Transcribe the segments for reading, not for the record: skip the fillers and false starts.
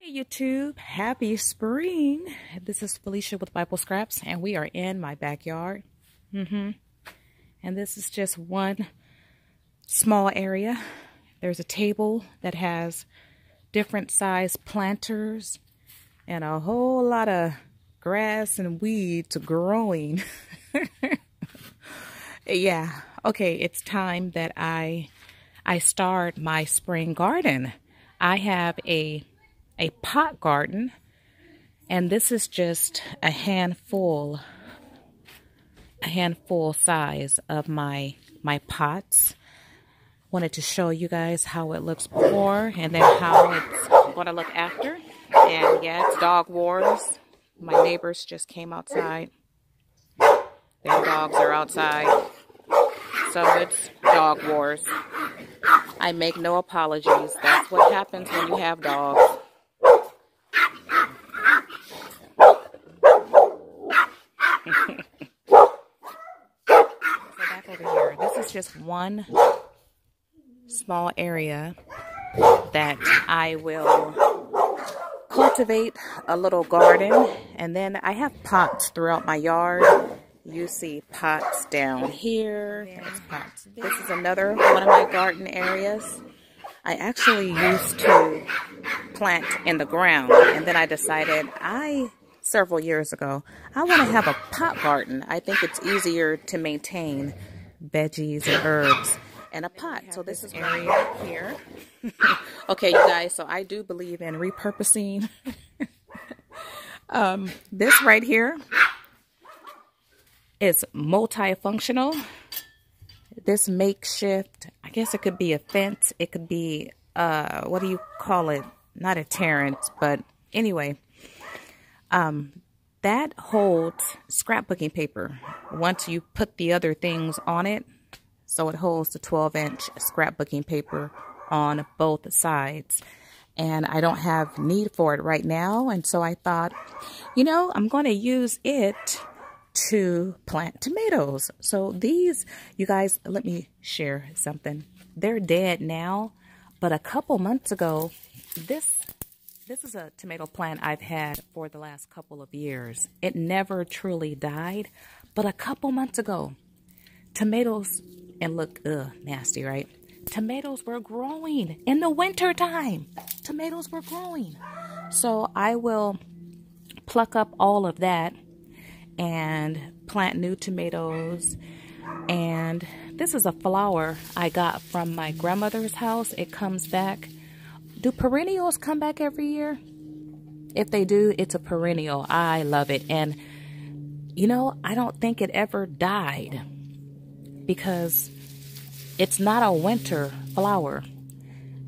Hey YouTube, happy spring. This is Felicia with Bible Scraps and we are in my backyard. And this is just one small area. There's a table that has different size planters and a whole lot of grass and weeds growing. Yeah, okay, it's time that I start my spring garden. I have a pot garden, and this is just a handful size of my pots. Wanted to show you guys how it looks before and then how it's going to look after. And yeah, it's dog wars. My neighbors just came outside. Their dogs are outside. So it's dog wars. I make no apologies. That's what happens when you have dogs. So back over here, this is just one small area that I will cultivate a little garden, and then I have pots throughout my yard. You see pots down here. There's pots. This is another one of my garden areas. I actually used to plant in the ground, and then I decided several years ago, I want to have a pot garden. I think it's easier to maintain veggies and herbs in a pot. So this is area here. Okay, you guys, so I do believe in repurposing. This right here is multifunctional. This makeshift, I guess it could be a fence. It could be, what do you call it? Not a terrace, but anyway. That holds scrapbooking paper once you put the other things on it. So it holds the 12-inch scrapbooking paper on both sides. And I don't have need for it right now. And so I thought, you know, I'm going to use it to plant tomatoes. So these, you guys, let me share something. They're dead now, but a couple months ago, this is a tomato plant I've had for the last couple of years. It never truly died, but a couple months ago, tomatoes, and look, nasty, right? Tomatoes were growing in the winter time. Tomatoes were growing. So I will pluck up all of that and plant new tomatoes. And this is a flower I got from my grandmother's house. It comes back. Do perennials come back every year? If they do, it's a perennial. I love it. And, you know, I don't think it ever died because it's not a winter flower.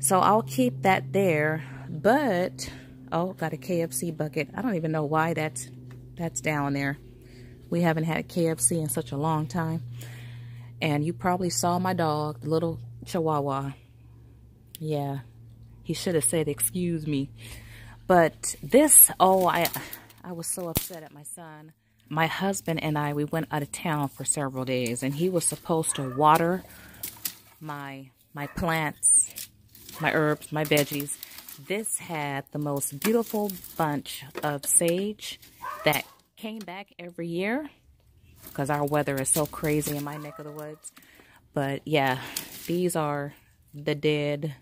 So I'll keep that there. But, oh, got a KFC bucket. I don't even know why that's down there. We haven't had a KFC in such a long time. And you probably saw my dog, the little Chihuahua. Yeah. He should have said, excuse me. But this, oh, I was so upset at my son. My husband and I, we went out of town for several days, and he was supposed to water my plants, my herbs, my veggies. This had the most beautiful bunch of sage that came back every year because our weather is so crazy in my neck of the woods. But yeah, these are the dead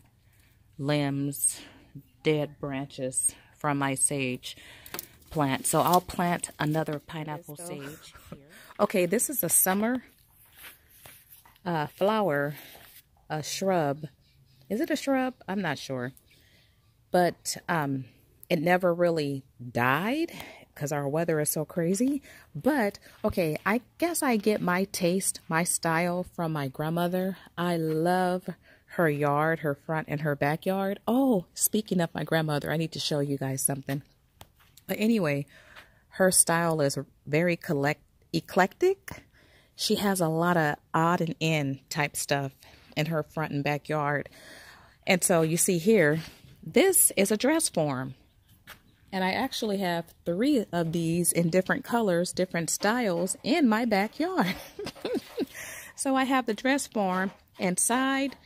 limbs, dead branches from my sage plant. So I'll plant another pineapple sage here. Okay, this is a summer flower, a shrub. Is it a shrub? I'm not sure. But it never really died because our weather is so crazy. But, okay, I guess I get my taste, my style from my grandmother. I love her yard, her front and her backyard. Oh, speaking of my grandmother, I need to show you guys something. But anyway, her style is very eclectic. She has a lot of odd and end type stuff in her front and backyard. And so you see here, this is a dress form. And I actually have 3 of these in different colors, different styles in my backyard. So I have the dress form inside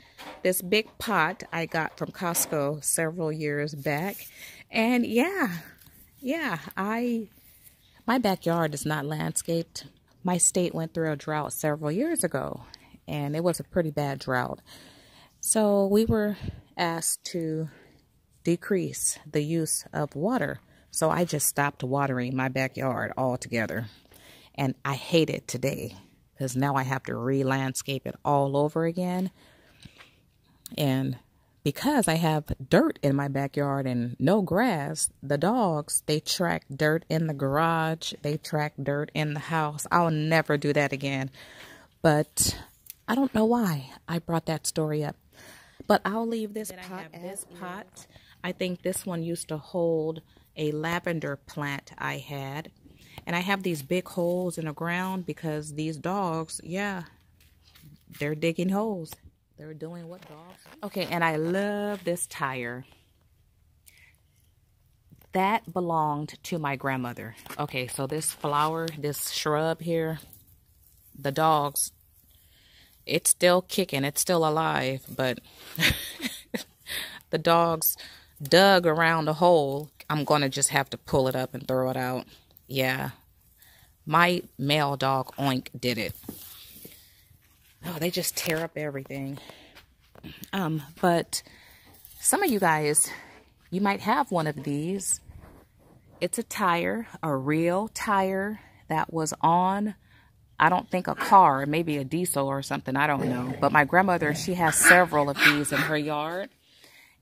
this big pot I got from Costco several years back. And yeah, my backyard is not landscaped. My state went through a drought several years ago, and it was a pretty bad drought. So we were asked to decrease the use of water. So I just stopped watering my backyard altogether. And I hate it today because now I have to re-landscape it all over again. And because I have dirt in my backyard and no grass, the dogs, they track dirt in the garage. They track dirt in the house. I'll never do that again. But I don't know why I brought that story up. But I'll leave this pot. This pot. I think this one used to hold a lavender plant I had. And I have these big holes in the ground because these dogs, yeah, they're digging holes. They're doing what dogs do. Okay, and I love this tire. That belonged to my grandmother. Okay, so this flower, this shrub here, the dogs, it's still kicking. It's still alive, but the dogs dug around the hole. I'm going to just have to pull it up and throw it out. Yeah, my male dog Oink did it. Oh, they just tear up everything. But some of you guys, you might have one of these. It's a tire, a real tire that was on, I don't think a car, maybe a diesel or something, I don't know. But my grandmother, she has several of these in her yard.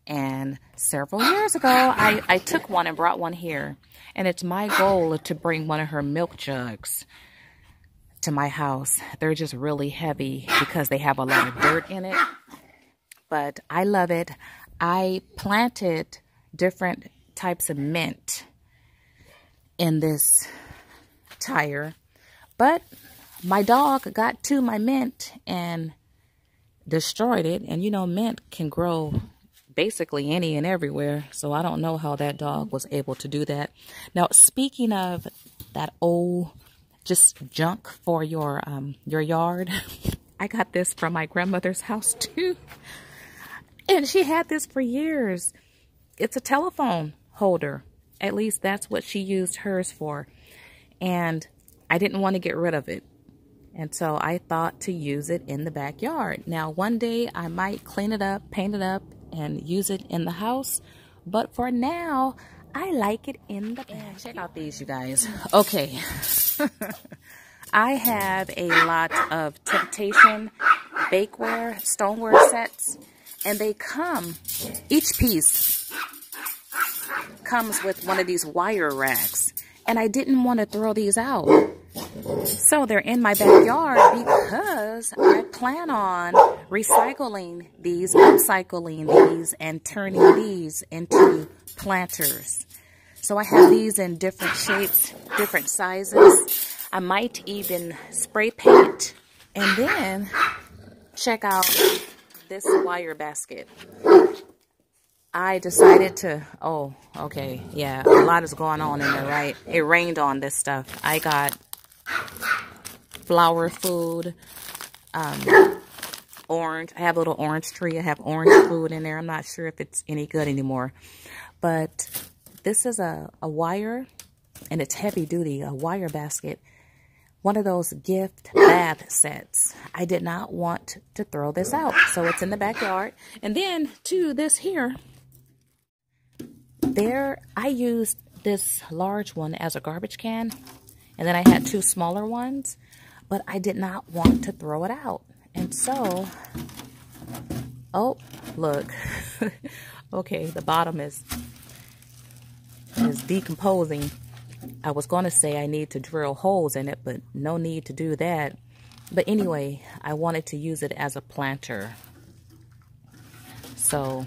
And several years ago, I took one and brought one here. And it's my goal to bring one of her milk jugs to my house. They're just really heavy because they have a lot of dirt in it. But I love it. I planted different types of mint in this tire. But my dog got to my mint and destroyed it. And you know, mint can grow basically any and everywhere. So I don't know how that dog was able to do that. Now, speaking of that old just junk for your yard, I got this from my grandmother's house too. And she had this for years. It's a telephone holder. At least that's what she used hers for. And I didn't want to get rid of it. And so I thought to use it in the backyard. Now, one day I might clean it up, paint it up, and use it in the house. But for now, I like it in the backyard. Check out these, you guys. Okay. I have a lot of Temptation bakeware, stoneware sets. And they come, each piece comes with one of these wire racks. And I didn't want to throw these out. So they're in my backyard because I plan on recycling these, upcycling these, and turning these into planters. So I have these in different shapes, different sizes. I might even spray paint. And then check out this wire basket. I decided to, oh, okay, yeah, a lot is going on in there, right? It rained on this stuff. I got flower food, orange. I have a little orange tree. I have orange food in there. I'm not sure if it's any good anymore. But this is a wire, and it's heavy duty, a wire basket. One of those gift bath sets. I did not want to throw this out, so it's in the backyard. And then, to this here, I used this large one as a garbage can, and then I had two smaller ones, but I did not want to throw it out. And so, oh, look. Okay, the bottom is decomposing. I was going to say I need to drill holes in it, but no need to do that. But anyway, I wanted to use it as a planter. So,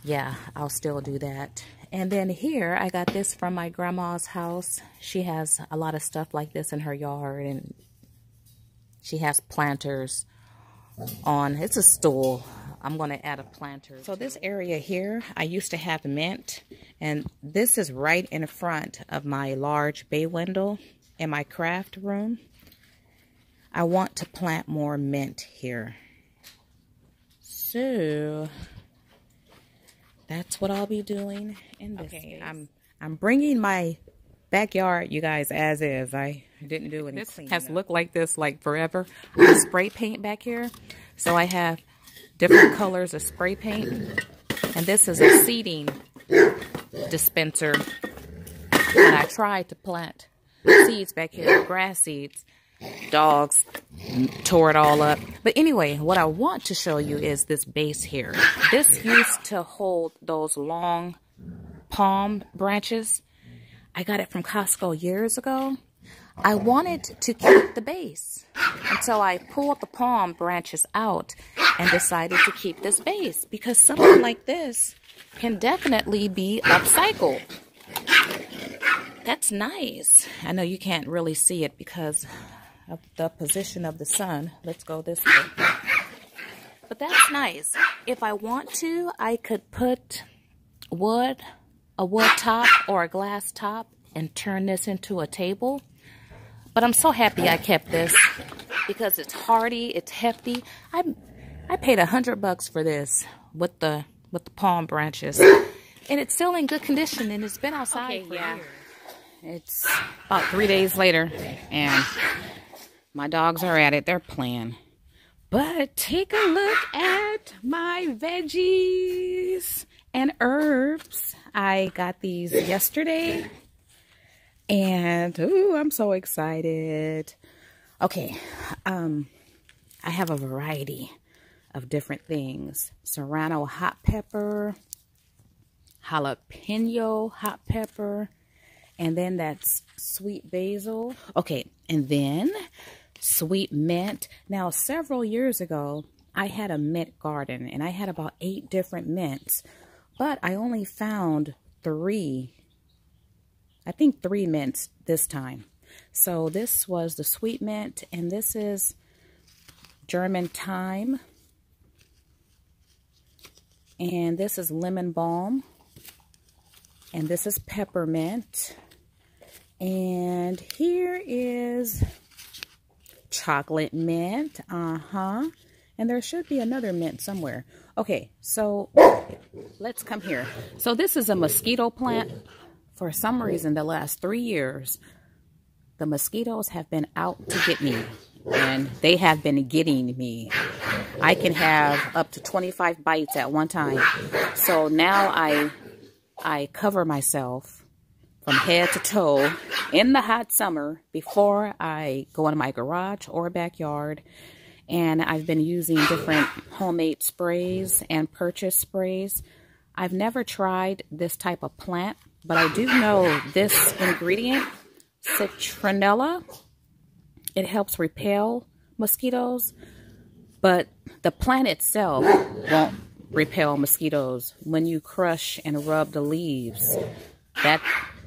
yeah, I'll still do that. And then here, I got this from my grandma's house. She has a lot of stuff like this in her yard, and she has planters on. It's a stool. I'm going to add a planter. So this area here, I used to have mint, and this is right in front of my large bay window in my craft room. I want to plant more mint here. So that's what I'll be doing in this space. I'm bringing my backyard, you guys, as is. I didn't do any cleaning. This has looked like this like forever. I spray paint back here, so I have different colors of spray paint, and this is a seeding dispenser. And I tried to plant seeds back here, grass seeds. Dogs tore it all up. But anyway, what I want to show you is this base here. This used to hold those long palm branches. I got it from Costco years ago. I wanted to keep the base until I pulled the palm branches out and decided to keep this base because something like this can definitely be upcycled. That's nice. I know you can't really see it because of the position of the sun. Let's go this way. But that's nice. If I want to, I could put a wood top or a glass top and turn this into a table. But I'm so happy I kept this because it's hardy, it's hefty. I paid $100 for this with the palm branches. And it's still in good condition and it's been outside for years. It's about 3 days later and my dogs are at it. They're playing. But take a look at my veggies and herbs. I got these yesterday. And, ooh, I'm so excited. Okay. I have a variety of different things. Serrano hot pepper. Jalapeno hot pepper. And then that's sweet basil. Okay, and then sweet mint. Now, several years ago, I had a mint garden, and I had about 8 different mints. But I only found 3, I think 3 mints this time. So this was the sweet mint, and this is German thyme. And this is lemon balm. And this is peppermint. And here is chocolate mint. And there should be another mint somewhere. Okay, so let's come here. So this is a mosquito plant. For some reason, the last 3 years, the mosquitoes have been out to get me. And they have been getting me. I can have up to 25 bites at one time. So now I cover myself from head to toe in the hot summer before I go into my garage or backyard. And I've been using different homemade sprays and purchase sprays. I've never tried this type of plant, but I do know this ingredient, citronella. It helps repel mosquitoes, but the plant itself won't repel mosquitoes. When you crush and rub the leaves,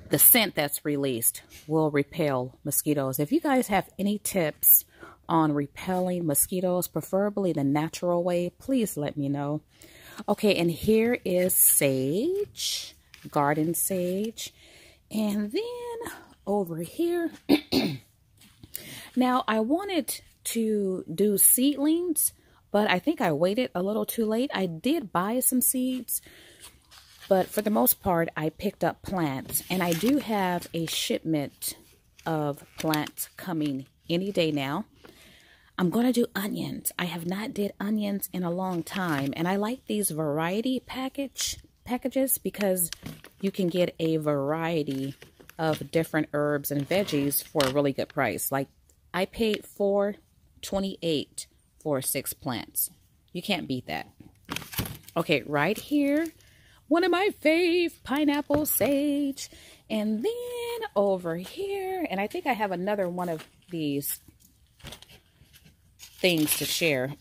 the scent that's released will repel mosquitoes. If you guys have any tips on repelling mosquitoes, preferably the natural way, please let me know. Okay, and here is sage, garden sage. And then over here, now I wanted to do seedlings, but I think I waited a little too late. I did buy some seeds, but for the most part, I picked up plants. And I do have a shipment of plants coming any day now. I'm going to do onions. I have not did onions in a long time. And I like these variety packages because you can get a variety of different herbs and veggies for a really good price. Like I paid $4.28 for 6 plants. You can't beat that. Okay, right here, one of my fave, pineapple sage. And then over here, and I think I have another one of these things to share.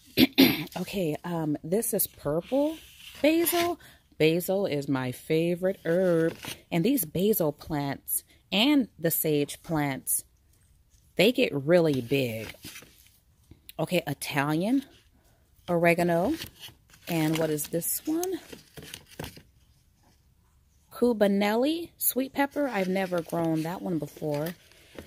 Okay, this is purple basil. Basil is my favorite herb. And these basil plants and the sage plants, they get really big. Okay, Italian oregano. And what is this one? Cubanelli sweet pepper. I've never grown that one before.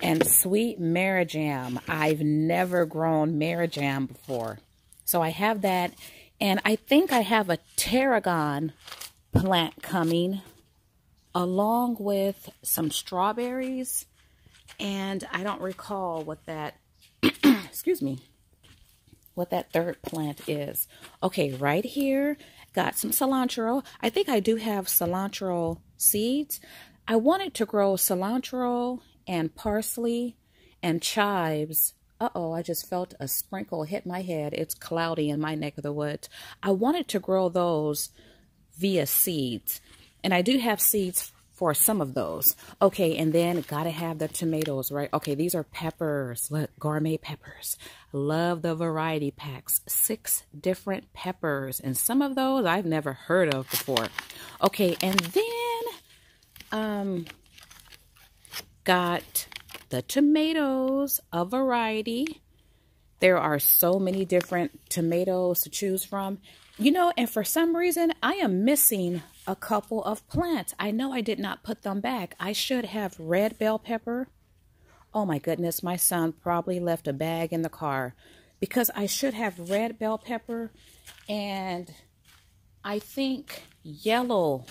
And sweet marigam. I've never grown marigam before. So I have that. And I think I have a tarragon plant coming, along with some strawberries. And I don't recall what that, excuse me, what that third plant is. Okay, right here, got some cilantro. I think I do have cilantro seeds. I wanted to grow cilantro and parsley and chives. Uh-oh, I just felt a sprinkle hit my head. It's cloudy in my neck of the woods. I wanted to grow those via seeds. And I do have seeds for some of those. Okay, and then gotta have the tomatoes, right? Okay, these are peppers. Look, gourmet peppers. Love the variety packs. 6 different peppers. And some of those I've never heard of before. Okay, and then got the tomatoes, a variety. There are so many different tomatoes to choose from. You know, and for some reason, I am missing a couple of plants. I know I did not put them back. I should have red bell pepper. Oh my goodness, my son probably left a bag in the car because I should have red bell pepper and I think yellow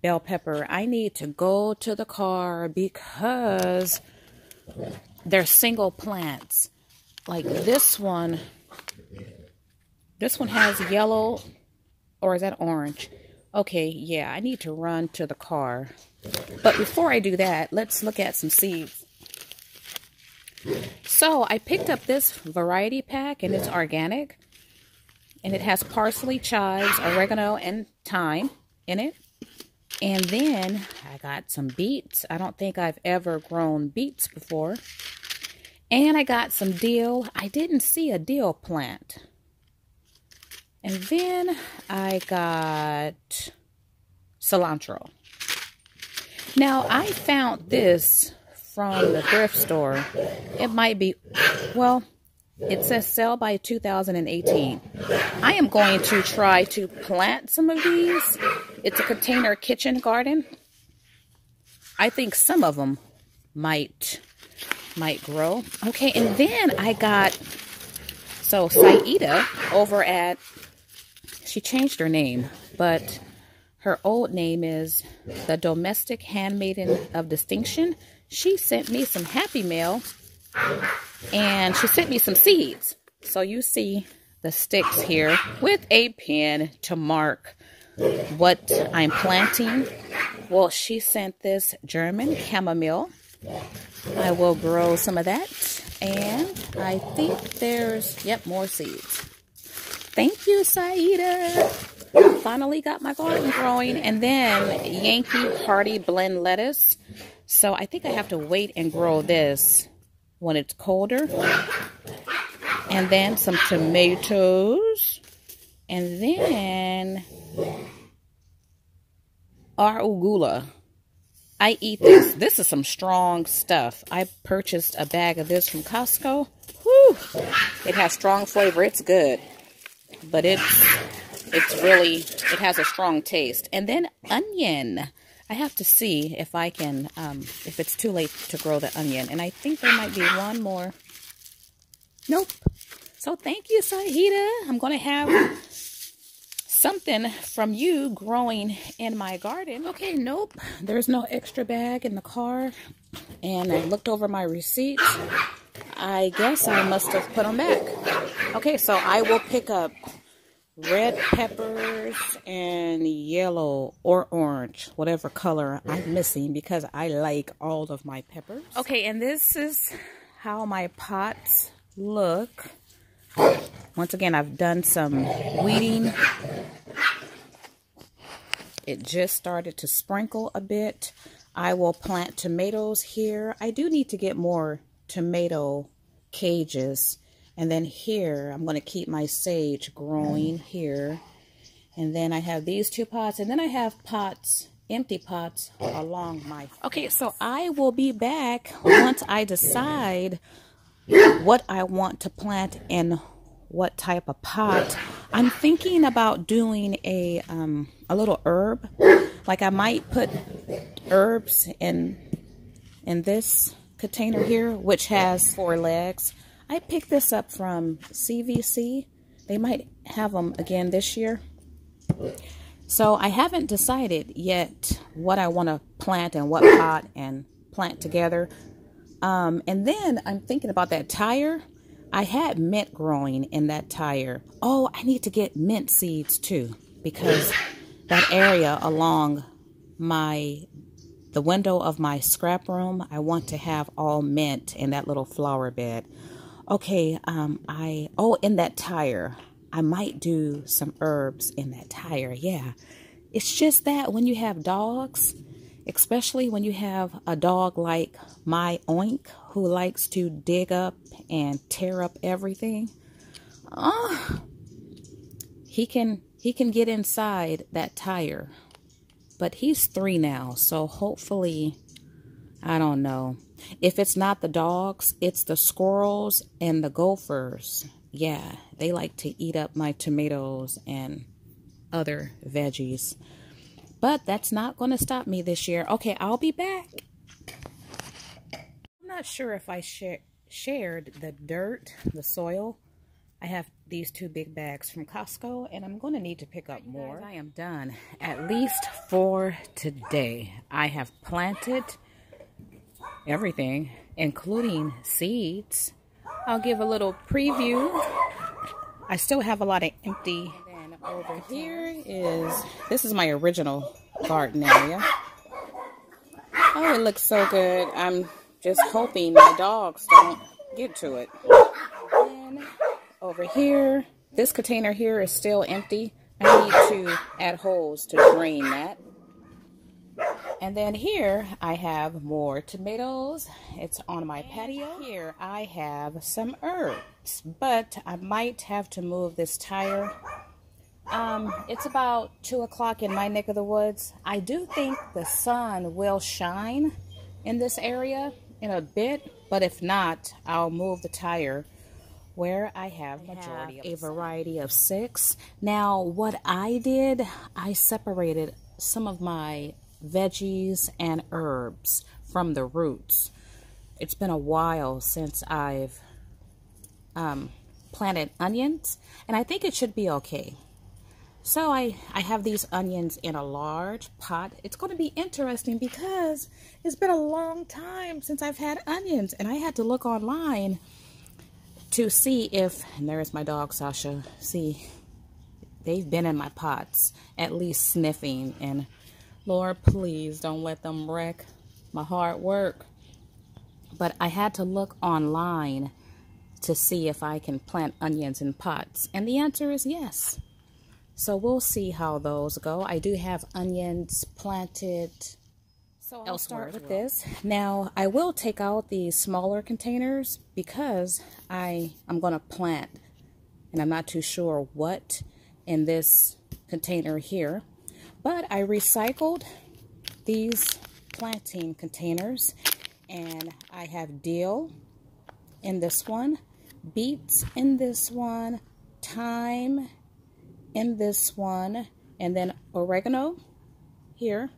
bell pepper. I need to go to the car because they're single plants. Like this one has yellow, or is that orange? Okay, yeah, I need to run to the car. But before I do that, let's look at some seeds. So I picked up this variety pack and it's organic. And it has parsley, chives, oregano, and thyme in it. And then I got some beets. I don't think I've ever grown beets before. And I got some dill. I didn't see a dill plant. And then I got cilantro. Now, I found this from the thrift store. It might be, well, it says sell by 2018. I am going to try to plant some of these. It's a container kitchen garden. I think some of them might grow. Okay, and then I got, so Saida over at, she changed her name, but her old name is the Domestic Handmaiden of Distinction. She sent me some Happy Mail, and she sent me some seeds. So you see the sticks here with a pen to mark what I'm planting. Well, she sent this German chamomile. I will grow some of that. And I think there's, yep, more seeds. Thank you, Saida. Finally got my garden growing. And then Yankee Hardy Blend lettuce. So I think I have to wait and grow this when it's colder. And then some tomatoes. And then arugula. I eat this. This is some strong stuff. I purchased a bag of this from Costco. Whew. It has strong flavor. It's good. But it has a strong taste. And then onion. I have to see if I can, if it's too late to grow the onion. And I think there might be one more. Nope. So thank you, Saida. I'm going to have something from you growing in my garden. Okay, nope. There's no extra bag in the car. And I looked over my receipts. I guess I must have put them back. Okay, so I will pick up red peppers and yellow or orange, whatever color I'm missing, because I like all of my peppers. Okay, and this is how my pots look. Once again, I've done some weeding. It just started to sprinkle a bit. I will plant tomatoes here. I do need to get more tomato cages. And then here, I'm going to keep my sage growing here. And then I have these 2 pots. And then I have pots, empty pots along my... Okay, so I will be back once I decide what I want to plant in what type of pot. I'm thinking about doing a little herb. Like I might put herbs in this container here, which has 4 legs. I picked this up from CVC. They might have them again this year. So I haven't decided yet what I want to plant and what pot and plant together. And then I'm thinking about that tire. I had mint growing in that tire. Oh, I need to get mint seeds too, because that area along the window of my scrap room, I want to have all mint in that little flower bed. Okay, in that tire, I might do some herbs in that tire. Yeah, it's just that when you have dogs, especially when you have a dog like my Oink, who likes to dig up and tear up everything, he can get inside that tire. But he's 3 now, so hopefully, I don't know. If it's not the dogs, it's the squirrels and the gophers. Yeah, they like to eat up my tomatoes and other veggies. But that's not going to stop me this year. Okay, I'll be back. I'm not sure if I shared the dirt, the soil. I have these 2 big bags from Costco, and I'm going to need to pick up more. I am done, at least for today. I have planted everything, including seeds. I'll give a little preview. I still have a lot of empty. And over here this is my original garden area. Oh, it looks so good. I'm just hoping my dogs don't get to it. And over here, this container here is still empty. I need to add holes to drain that. And then here I have more tomatoes. It's on my patio. Here I have some herbs, but I might have to move this tire. It's about 2 o'clock in my neck of the woods. I do think the sun will shine in this area in a bit, but if not, I'll move the tire where I have a variety of 6. Now, what I did, I separated some of my veggies and herbs from the roots. It's been a while since I've planted onions, and I think it should be okay. So I have these onions in a large pot. It's going to be interesting because it's been a long time since I've had onions, and I had to look online to see if, and there's my dog Sasha, see, they've been in my pots, at least sniffing, and Lord, please don't let them wreck my hard work. But I had to look online to see if I can plant onions in pots, and the answer is yes. So we'll see how those go. I do have onions planted. So I'll start with this. Now, I will take out the smaller containers because I'm going to plant, and I'm not too sure what in this container here. But I recycled these planting containers, and I have dill in this one, beets in this one, thyme in this one, and then oregano here.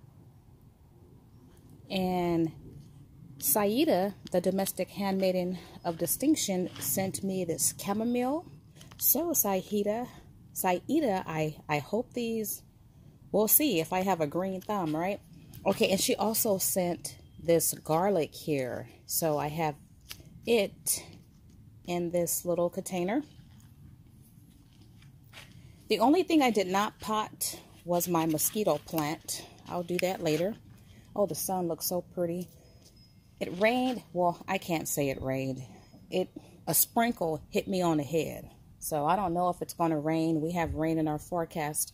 And Saida, the domestic handmaiden of distinction, sent me this chamomile. So Saida, I hope these, we'll see if I have a green thumb, right? Okay, and she also sent this garlic here. So I have it in this little container. The only thing I did not pot was my mosquito plant. I'll do that later. Oh, the sun looks so pretty. It rained. Well, I can't say it rained. A sprinkle hit me on the head. So I don't know if it's going to rain. We have rain in our forecast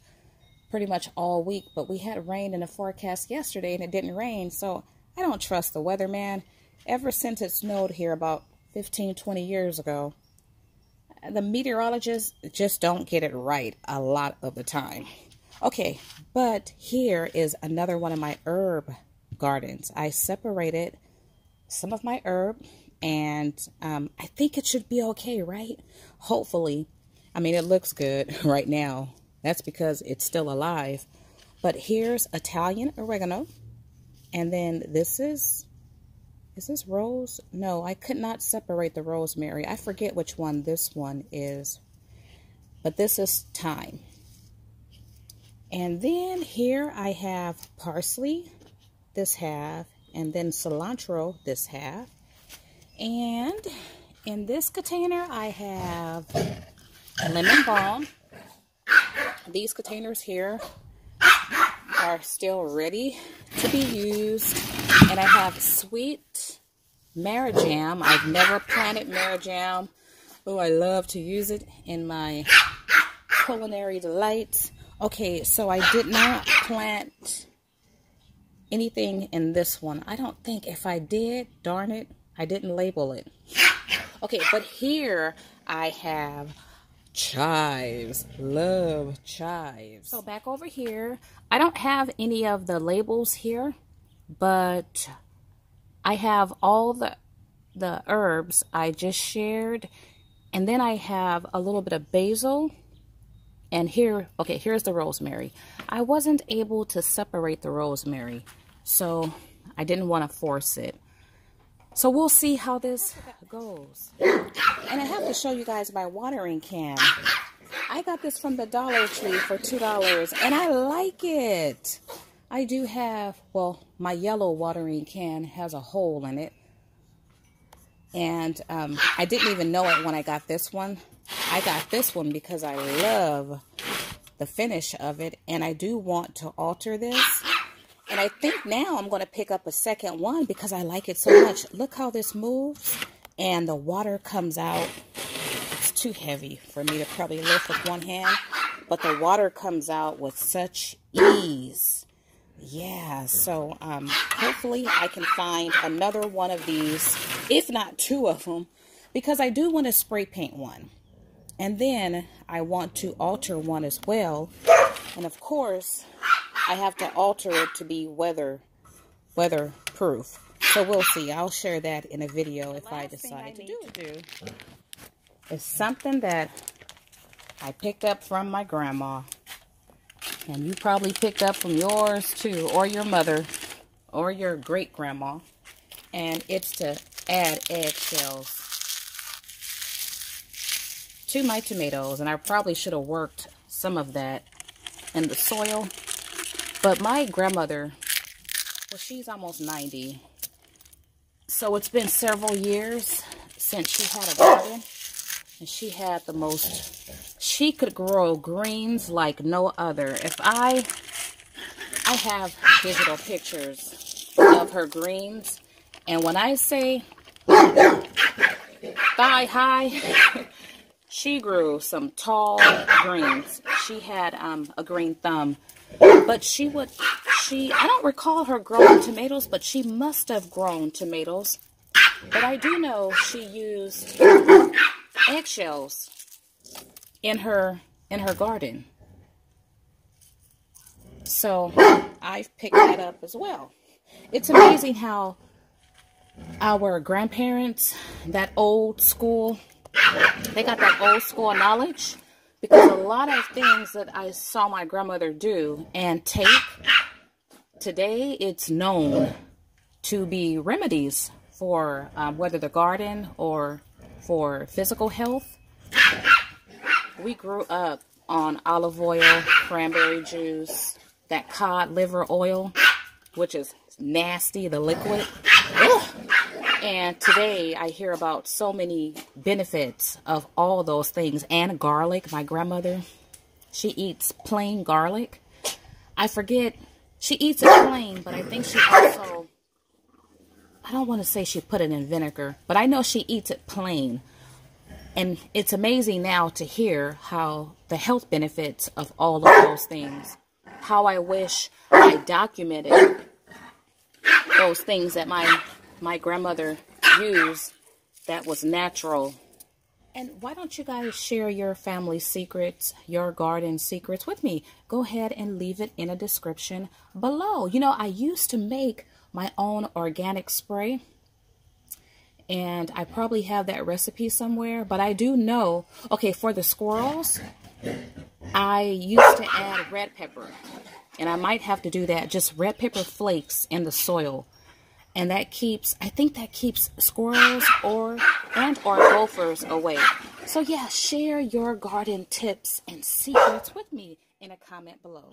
pretty much all week, but we had rain in the forecast yesterday and it didn't rain. So I don't trust the weatherman. Ever since it snowed here about 15, 20 years ago, the meteorologists just don't get it right a lot of the time. Okay, but here is another one of my herb gardens. I separated some of my herb, and I think it should be okay, right? Hopefully. I mean, it looks good right now. That's because it's still alive. But here's Italian oregano, and then this is this rose? No, I could not separate the rosemary. I forget which one this one is, but this is thyme. And then here I have parsley, this half, and then cilantro, this half. And in this container, I have lemon balm. These containers here are still ready to be used. And I have sweet Marajam. I've never planted Marajam. Oh, I love to use it in my culinary delights. Okay, so I did not plant anything in this one. I don't think, if I did, darn it, I didn't label it. Okay, but here I have chives. Love chives. So back over here, I don't have any of the labels here, but I have all the herbs I just shared. And then I have a little bit of basil. And here, okay, here's the rosemary. I wasn't able to separate the rosemary, so I didn't want to force it. So we'll see how this goes. And I have to show you guys my watering can. I got this from the Dollar Tree for $2, and I like it. I do have, well, my yellow watering can has a hole in it. And I didn't even know it when I got this one. I got this one because I love the finish of it, and I do want to alter this. And I think now I'm going to pick up a second one because I like it so much. Look how this moves, and the water comes out. It's too heavy for me to probably lift with one hand, but the water comes out with such ease. Yeah, so hopefully I can find another one of these, if not two of them, because I do want to spray paint one. And then I want to alter one as well. And of course, I have to alter it to be weatherproof. So we'll see. I'll share that in a video if I decide to do. It's something that I picked up from my grandma. And you probably picked up from yours too, or your mother, or your great-grandma. And it's to add eggshells to my tomatoes. And I probably should have worked some of that in the soil. But my grandmother, well, she's almost 90. So it's been several years since she had a garden. And she had the most, she could grow greens like no other. If I have digital pictures of her greens. And when I say thigh high, she grew some tall greens. She had a green thumb. But I don't recall her growing tomatoes, but she must have grown tomatoes. But I do know she used eggshells in her garden. So I've picked that up as well. It's amazing how our grandparents, that old school, they got that old school knowledge, because a lot of things that I saw my grandmother do and take, today it's known to be remedies for whether the garden or for physical health. We grew up on olive oil, cranberry juice, that cod liver oil, which is nasty, the liquid. Ugh. And today I hear about so many benefits of all those things. And garlic. My grandmother, she eats plain garlic. I forget, she eats it plain, but I think she also, I don't want to say she put it in vinegar, but I know she eats it plain. And it's amazing now to hear how the health benefits of all of those things. How I wish I documented those things that my grandmother used that was natural. And why don't you guys share your family secrets, your garden secrets with me? Go ahead and leave it in a description below. You know, I used to make my own organic spray, and I probably have that recipe somewhere, but I do know, okay, for the squirrels, I used to add red pepper, and I might have to do that, just red pepper flakes in the soil. And that keeps, I think that keeps squirrels or gophers away. So yeah, share your garden tips and secrets with me in a comment below.